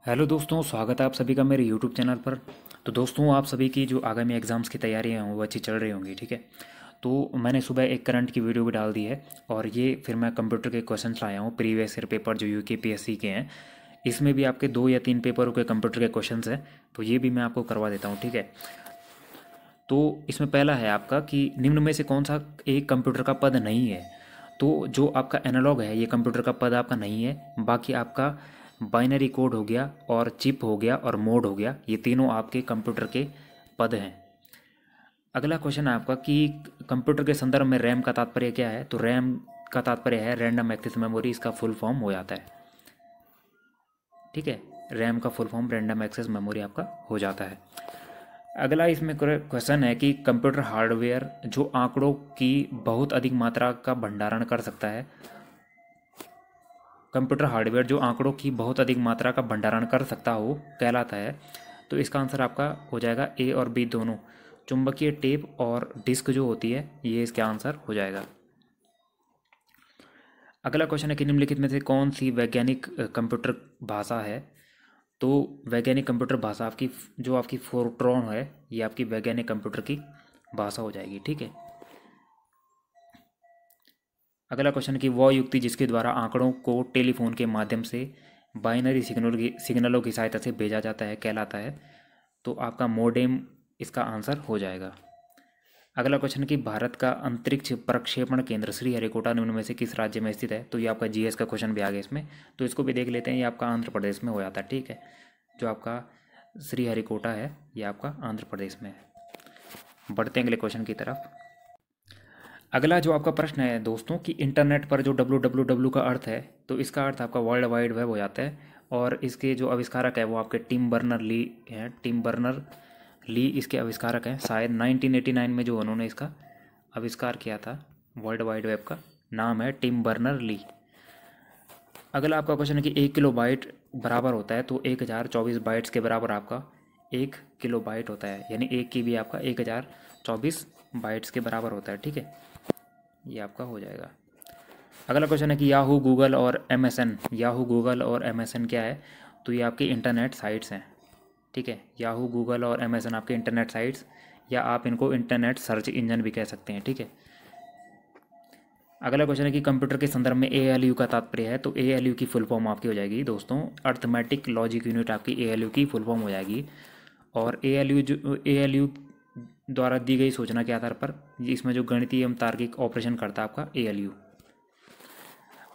Hello दोस्तों, स्वागत है आप सभी का मेरे यूट्यूब चैनल पर। तो दोस्तों, आप सभी की जो आगामी एग्ज़ाम्स की तैयारियां हैं वो अच्छी चल रही होंगी, ठीक है। तो मैंने सुबह एक करंट की वीडियो भी डाल दी है और ये फिर मैं कंप्यूटर के क्वेश्चंस लाया हूँ प्रीवियस ईयर पेपर जो यूकेपीएससी के हैं। इसमें भी आपके 2 या 3 पेपरों के कंप्यूटर के क्वेश्चंस हैं, तो ये भी मैं आपको करवा देता हूँ, ठीक है। तो इसमें पहला है आपका कि निम्न में से कौन सा एक कंप्यूटर का पद नहीं है। तो जो आपका एनालॉग है ये कंप्यूटर का पद आपका नहीं है। बाकी आपका बाइनरी कोड हो गया और चिप हो गया और मोड हो गया, ये तीनों आपके कंप्यूटर के पद हैं। अगला क्वेश्चन है आपका कि कंप्यूटर के संदर्भ में रैम का तात्पर्य क्या है। तो रैम का तात्पर्य है रैंडम एक्सेस मेमोरी, इसका फुल फॉर्म हो जाता है, ठीक है। रैम का full form random access memory आपका हो जाता है। अगला इसमें क्वेश्चन है कि कंप्यूटर हार्डवेयर जो आंकड़ों की बहुत अधिक मात्रा का भंडारण कर सकता है। कंप्यूटर हार्डवेयर जो आंकड़ों की बहुत अधिक मात्रा का भंडारण कर सकता हो कहलाता है। तो इसका आंसर आपका हो जाएगा ए और बी दोनों। चुंबकीय टेप और डिस्क जो होती है ये इसका आंसर हो जाएगा। अगला क्वेश्चन है कि निम्नलिखित में से कौन सी वैज्ञानिक कंप्यूटर भाषा है। तो वैज्ञानिक कंप्यूटर भाषा आपकी जो आपकी फोर्ट्रॉन है ये आपकी वैज्ञानिक कंप्यूटर की भाषा हो जाएगी, ठीक है। अगला क्वेश्चन कि वह युक्ति जिसके द्वारा आंकड़ों को टेलीफोन के माध्यम से बाइनरी सिग्नलों की सहायता से भेजा जाता है कहलाता है। तो आपका मोडेम इसका आंसर हो जाएगा। अगला क्वेश्चन कि भारत का अंतरिक्ष प्रक्षेपण केंद्र श्रीहरिकोटा निम्न में से किस राज्य में स्थित है। तो ये आपका जीएस का क्वेश्चन भी आ गया इसमें, तो इसको भी देख लेते हैं। ये आपका आंध्र प्रदेश में हो जाता है, ठीक है। जो आपका श्रीहरिकोटा है ये आपका आंध्र प्रदेश में है। बढ़ते हैं अगले क्वेश्चन की तरफ। अगला जो आपका प्रश्न है दोस्तों कि इंटरनेट पर जो www का अर्थ है, तो इसका अर्थ आपका वर्ल्ड वाइड वेब हो जाता है। और इसके जो आविष्कारक है वो आपके टिम बर्नर ली हैं। टिम बर्नर ली इसके आविष्कारक हैं। शायद 1989 में जो उन्होंने इसका आविष्कार किया था वर्ल्ड वाइड वेब का नाम है टिम बर्नर ली। अगला आपका क्वेश्चन है कि 1 किलोबाइट बराबर होता है। तो 1024 बाइट्स के बराबर आपका 1 किलोबाइट होता है, यानी एक की भी आपका 1024 बाइट्स के बराबर होता है, ठीक है। ये आपका हो जाएगा। अगला क्वेश्चन है कि याहू गूगल और एमएसएन, याहू गूगल और एमएसएन क्या है। तो ये आपकी इंटरनेट साइट्स हैं, ठीक है। याहू गूगल और एमएसएन आपके इंटरनेट साइट्स, या आप इनको इंटरनेट सर्च इंजन भी कह सकते हैं, ठीक है। अगला क्वेश्चन है कि कंप्यूटर के संदर्भ में एएलयू का तात्पर्य है। तो एएलयू की फुल फॉर्म आपकी हो जाएगी दोस्तों अर्थमेटिक लॉजिक यूनिट, आपकी एएलयू की फुल फॉर्म हो जाएगी। और एएलयू द्वारा दी गई सूचना के आधार पर इसमें जो गणितीय एवं तार्किक ऑपरेशन करता है आपका एएलयू।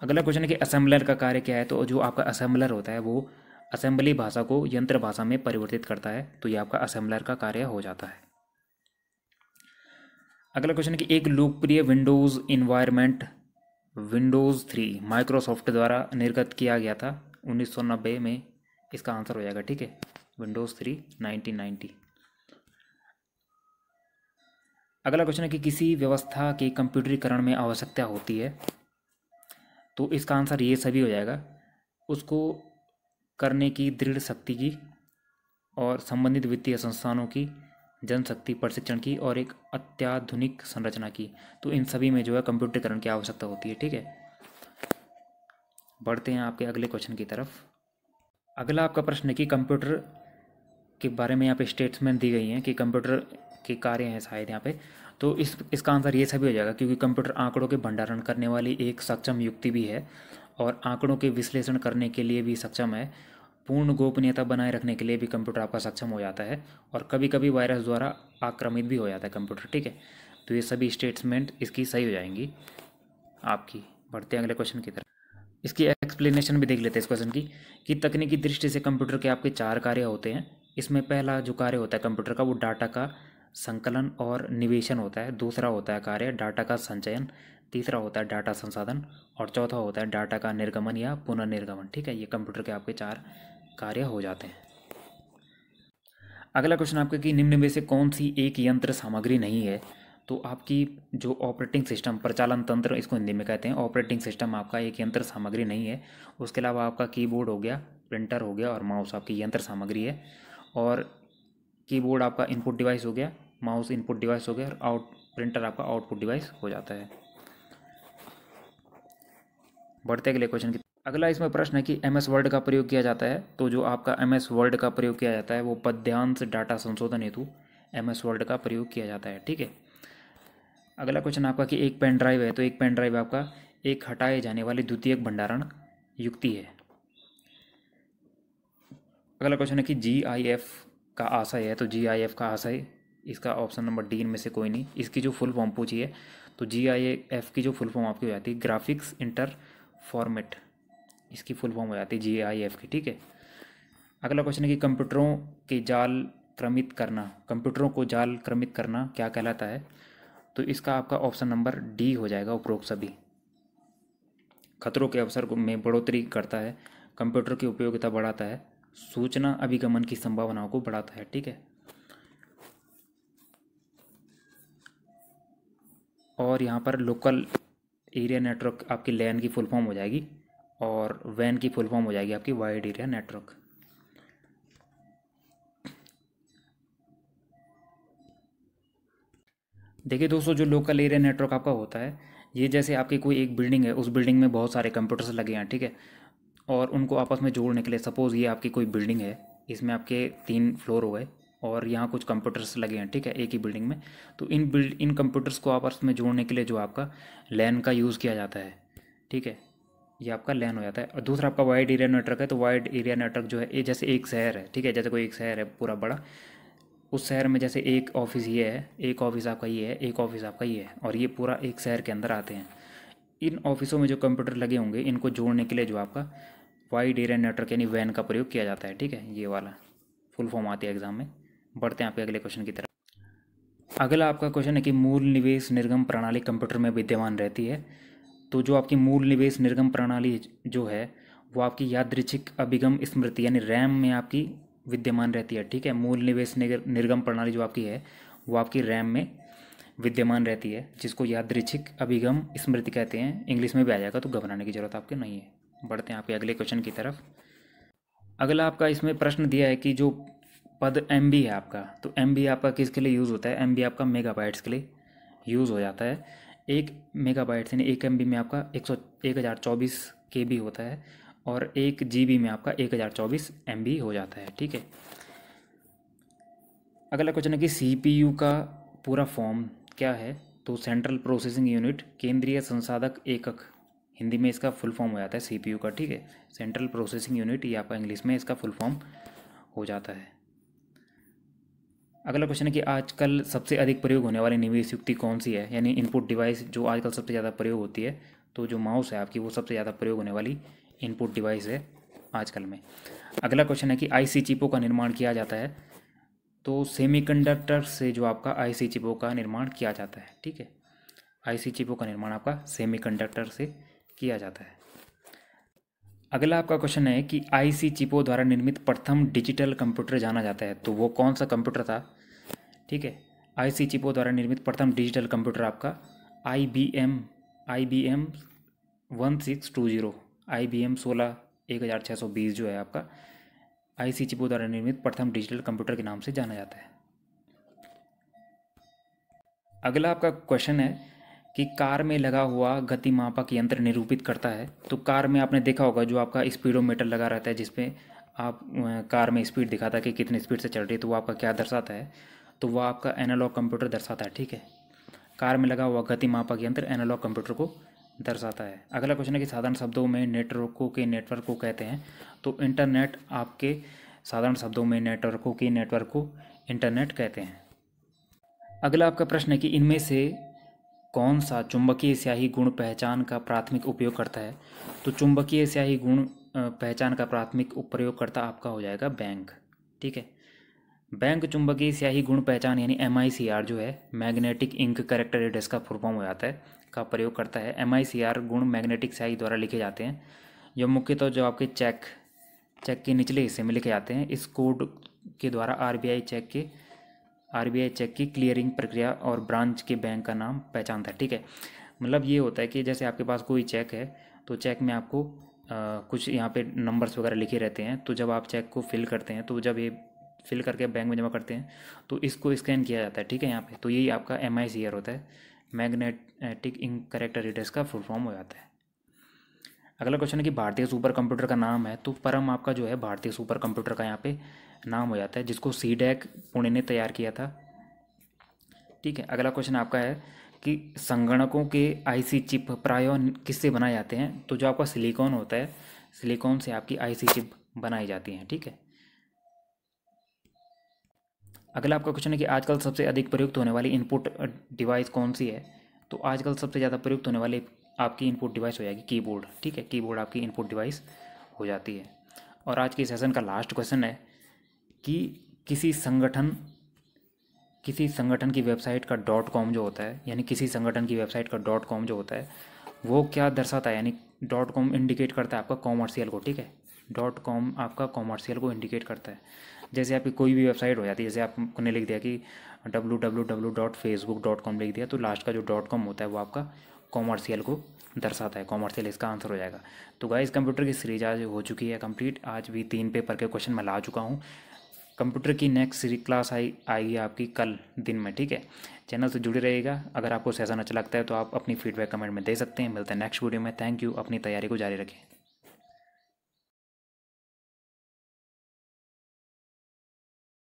अगला क्वेश्चन है कि असेंबलर का कार्य क्या है। तो जो आपका असेंबलर होता है वो असेंबली भाषा को यंत्र भाषा में परिवर्तित करता है, तो ये आपका असेंबलर का कार्य हो जाता है। अगला क्वेश्चन है कि एक लोकप्रिय विंडोज़ इन्वायरमेंट विंडोज़ 3 माइक्रोसॉफ्ट द्वारा निर्गत किया गया था 1990 में, इसका आंसर हो जाएगा, ठीक है। विंडोज़ 3 1990। अगला क्वेश्चन है कि किसी व्यवस्था के कंप्यूटरीकरण में आवश्यकता होती है। तो इसका आंसर ये सभी हो जाएगा। उसको करने की दृढ़ शक्ति की और संबंधित वित्तीय संस्थानों की, जनशक्ति प्रशिक्षण की और एक अत्याधुनिक संरचना की। तो इन सभी में जो है कंप्यूटरीकरण की आवश्यकता होती है, ठीक है। बढ़ते हैं आपके अगले क्वेश्चन की तरफ। अगला आपका प्रश्न है कि कंप्यूटर के बारे में यहाँ पे स्टेटमेंट दी गई हैं कि कंप्यूटर के कार्य हैं शायद यहाँ पे। तो इसका आंसर ये सभी हो जाएगा, क्योंकि कंप्यूटर आंकड़ों के भंडारण करने वाली एक सक्षम युक्ति भी है और आंकड़ों के विश्लेषण करने के लिए भी सक्षम है। पूर्ण गोपनीयता बनाए रखने के लिए भी कंप्यूटर आपका सक्षम हो जाता है और कभी कभी वायरस द्वारा आक्रमित भी हो जाता है कंप्यूटर, ठीक है। तो ये सभी स्टेटमेंट इसकी सही हो जाएंगी आपकी। बढ़ते हैं अगले क्वेश्चन की तरफ। इसकी एक्सप्लेनेशन भी देख लेते हैं इस क्वेश्चन की कि तकनीकी दृष्टि से कंप्यूटर के आपके 4 कार्य होते हैं। इसमें पहला जो कार्य होता है कंप्यूटर का वो डाटा का संकलन और निवेशन होता है। दूसरा होता है कार्य डाटा का संचयन। तीसरा होता है डाटा संसाधन और चौथा होता है डाटा का निर्गमन या पुनर्निर्गमन, ठीक है। ये कंप्यूटर के आपके 4 कार्य हो जाते हैं। अगला क्वेश्चन आपका कि निम्न में से कौन सी एक यंत्र सामग्री नहीं है। तो आपकी जो ऑपरेटिंग सिस्टम प्रचालन तंत्र इसको हिंदी में कहते हैं, ऑपरेटिंग सिस्टम आपका एक यंत्र सामग्री नहीं है। उसके अलावा आपका कीबोर्ड हो गया, प्रिंटर हो गया और माउस आपकी यंत्र सामग्री है। और कीबोर्ड आपका इनपुट डिवाइस हो गया, माउस इनपुट डिवाइस हो गया और प्रिंटर आपका आउटपुट डिवाइस हो जाता है। बढ़ते अगले क्वेश्चन की। अगला इसमें प्रश्न है कि एम एस वर्ड का प्रयोग किया जाता है। तो जो आपका एम एस वर्ड का प्रयोग किया जाता है वो पद्यांश डाटा संशोधन हेतु एम एस वर्ड का प्रयोग किया जाता है। ठीक है। अगला क्वेश्चन आपका कि एक पेन ड्राइव है, तो एक पेन ड्राइव आपका एक हटाए जाने वाली द्वितीयक भंडारण युक्ति है। अगला क्वेश्चन है कि जी आई एफ का आशय है, तो जी आई एफ का आशय इसका ऑप्शन नंबर डी इनमें से कोई नहीं। इसकी जो फुल फॉर्म पूछी है तो जी आई एफ की जो फुल फॉर्म आपकी हो जाती है ग्राफिक्स इंटर फॉर्मेट, इसकी फुल फॉर्म हो जाती है जी आई एफ की। ठीक है। अगला क्वेश्चन है कि कंप्यूटरों के जाल क्रमित करना, कंप्यूटरों को जाल क्रमित करना क्या कहलाता है? तो इसका आपका ऑप्शन नंबर डी हो जाएगा, उपरोक्त सभी। खतरों के अवसर में बढ़ोतरी करता है, कंप्यूटर की उपयोगिता बढ़ाता है, सूचना अभिगमन की संभावनाओं को बढ़ाता है। ठीक है। और यहाँ पर लोकल एरिया नेटवर्क आपकी लैन की फुल फॉर्म हो जाएगी और वैन की फुल फॉर्म हो जाएगी आपकी वाइड एरिया नेटवर्क। देखिए दोस्तों, जो लोकल एरिया नेटवर्क आपका होता है, ये जैसे आपकी कोई एक बिल्डिंग है, उस बिल्डिंग में बहुत सारे कंप्यूटर्स लगे हैं। ठीक है। और उनको आपस में जोड़ने के लिए, सपोज़ ये आपकी कोई बिल्डिंग है, इसमें आपके 3 फ्लोर हो गए और यहाँ कुछ कंप्यूटर्स लगे हैं। ठीक है, एक ही बिल्डिंग में। तो इन कंप्यूटर्स को आपस में जोड़ने के लिए जो आपका लैन का यूज़ किया जाता है। ठीक है, ये आपका लैन हो जाता है। और दूसरा आपका वाइड एरिया नेटवर्क है, तो वाइड एरिया नेटवर्क जो है ये जैसे एक शहर है। ठीक है, जैसे कोई एक शहर है पूरा बड़ा, उस शहर में जैसे एक ऑफिस ये है, एक ऑफिस आपका ये है, एक ऑफिस आपका ये है, और ये पूरा एक शहर के अंदर आते हैं। इन ऑफिसों में जो कंप्यूटर लगे होंगे, इनको जोड़ने के लिए जो आपका वाइड एरिया नेटवर्क यानी वैन का प्रयोग किया जाता है। ठीक है, ये वाला फुल फॉर्म आती है एग्जाम में। बढ़ते हैं आपके अगले क्वेश्चन की तरफ। अगला आपका क्वेश्चन है कि मूल निवेश निर्गम प्रणाली कंप्यूटर में विद्यमान रहती है। तो जो आपकी मूल निवेश निर्गम प्रणाली जो है वो आपकी यादृच्छिक अभिगम स्मृति यानी रैम में आपकी विद्यमान रहती है। ठीक है, मूल निवेश निर्गम प्रणाली जो आपकी है वो आपकी रैम में विद्यमान रहती है, जिसको यादृच्छिक अभिगम स्मृति कहते हैं। इंग्लिश में भी आ जाएगा, तो घबराने की जरूरत आपके नहीं है। बढ़ते हैं आपके अगले क्वेश्चन की तरफ। अगला आपका इसमें प्रश्न दिया है कि जो पद एम बी है आपका, तो एम बी आपका किसके लिए यूज़ होता है? एम बी आपका मेगाबाइट्स के लिए यूज़ हो जाता है। एक मेगाबाइट्स यानी एक एम बी में आपका 1024 के बी होता है और एक जी बी में आपका 1024 एम बी हो जाता है। ठीक है। अगला क्वेश्चन है कि सी पी यू का पूरा फॉर्म क्या है? तो सेंट्रल प्रोसेसिंग यूनिट, केंद्रीय संसाधक एकक, हिंदी में इसका फुल फॉर्म हो जाता है सीपीयू का। ठीक है, सेंट्रल प्रोसेसिंग यूनिट, ये आपका इंग्लिश में इसका फुल फॉर्म हो जाता है। अगला क्वेश्चन है कि आजकल सबसे अधिक प्रयोग होने वाली निवेश युक्ति कौन सी है? यानी इनपुट डिवाइस जो आजकल सबसे ज़्यादा प्रयोग होती है, तो जो माउस है आपकी वो सबसे ज़्यादा प्रयोग होने वाली इनपुट डिवाइस है आजकल में। अगला क्वेश्चन है कि आईसी चिपों का निर्माण किया जाता है, तो सेमीकंडक्टर से जो आपका आईसी चिपों का निर्माण किया जाता है। ठीक है, आईसी चिपों का निर्माण आपका सेमीकंडक्टर से किया जाता है। अगला आपका क्वेश्चन है कि आईसी चिपों द्वारा निर्मित प्रथम डिजिटल कंप्यूटर जाना जाता है, तो वो कौन सा कंप्यूटर था? ठीक है, आईसी चिपों द्वारा निर्मित प्रथम डिजिटल कंप्यूटर आपका आई बी एम 1620, IBM 16 1620 जो है आपका आईसी चिपों द्वारा निर्मित प्रथम डिजिटल कंप्यूटर के नाम से जाना जाता है। अगला आपका क्वेश्चन है कि कार में लगा हुआ गतिमापक यंत्र निरूपित करता है। तो कार में आपने देखा होगा जो आपका स्पीडोमीटर लगा रहता है, जिसपे आप कार में स्पीड दिखाता है कि कितनी स्पीड से चल रही है, तो वो आपका क्या दर्शाता है? तो वो आपका एनालॉग कंप्यूटर दर्शाता है। ठीक है, कार में लगा हुआ गतिमापक यंत्र एनालॉग कंप्यूटर को दर्शाता है। अगला क्वेश्चन है कि साधारण शब्दों में नेटवर्कों के नेटवर्क को कहते हैं, तो इंटरनेट आपके साधारण शब्दों में नेटवर्कों के नेटवर्क को इंटरनेट कहते हैं। अगला आपका प्रश्न है कि इनमें से कौन सा चुंबकीय स्याही गुण पहचान का प्राथमिक उपयोग करता है? तो चुंबकीय स्याही गुण पहचान का प्राथमिक प्रयोगकर्ता आपका हो जाएगा बैंक। ठीक है, बैंक चुंबकीय स्याही गुण पहचान यानी MICR जो है मैग्नेटिक इंक कैरेक्टर एड्रेस का फुल फॉर्म हो जाता है, का प्रयोग करता है। MICR गुण मैग्नेटिक स्याही द्वारा लिखे जाते हैं, जो मुख्यतः जो आपके चेक के निचले हिस्से में लिखे जाते हैं। इस कोड के द्वारा आरबीआई चेक की क्लियरिंग प्रक्रिया और ब्रांच के बैंक का नाम पहचानता है। ठीक है, मतलब ये होता है कि जैसे आपके पास कोई चेक है, तो चेक में आपको कुछ यहाँ पे नंबर्स वगैरह लिखे रहते हैं, तो जब आप चेक को फिल करते हैं, तो जब ये फिल करके बैंक में जमा करते हैं, तो इसको स्कैन किया जाता है। ठीक है, यहाँ पे तो यही आपका MICR होता है, मैग्नेटिक इंक कैरेक्टर एड्रेस का फुल फॉर्म हो जाता है। अगला क्वेश्चन है कि भारतीय सुपर कंप्यूटर का नाम है, तो परम आपका जो है भारतीय सुपर कंप्यूटर का यहाँ पे नाम हो जाता है, जिसको सीडैक पुणे ने तैयार किया था। ठीक है, अगला क्वेश्चन आपका है कि संगणकों के आईसी चिप प्रायः किससे बनाए जाते हैं, तो जो आपका सिलिकॉन होता है, सिलिकॉन से आपकी आईसी चिप बनाई जाती हैं। ठीक है, अगला आपका क्वेश्चन है कि आजकल सबसे अधिक प्रयुक्त होने वाली इनपुट डिवाइस कौन सी है, तो आजकल सबसे ज़्यादा प्रयुक्त होने वाली आपकी इनपुट डिवाइस हो जाएगी कीबोर्ड। ठीक है, कीबोर्ड आपकी इनपुट डिवाइस हो जाती है। और आज के सेशन का लास्ट क्वेश्चन है कि किसी संगठन किसी संगठन की वेबसाइट का डॉट कॉम जो होता है, यानी किसी संगठन की वेबसाइट का डॉट कॉम जो होता है वो क्या दर्शाता है, यानी डॉट कॉम इंडिकेट करता है आपका कॉमर्शियल को। ठीक है, डॉट कॉम आपका कॉमर्शियल को इंडिकेट करता है। जैसे आपकी कोई भी वेबसाइट हो जाती है, जैसे आपने लिख दिया कि www.facebook.com लिख दिया, तो लास्ट का जो डॉट कॉम होता है वो आपका कॉमर्शियल को दर्शाता है, कॉमर्शियल इसका आंसर हो जाएगा। तो गाइस कंप्यूटर की सीरीज आज हो चुकी है कंप्लीट, आज भी 3 पेपर के क्वेश्चन मैं ला चुका हूँ। कंप्यूटर की नेक्स्ट क्लास आएगी आपकी कल दिन में। ठीक है, चैनल से जुड़े रहिएगा। अगर आपको सेशन अच्छा लगता है तो आप अपनी फीडबैक कमेंट में दे सकते हैं। मिलते हैं नेक्स्ट वीडियो में। थैंक यू, अपनी तैयारी को जारी रखें।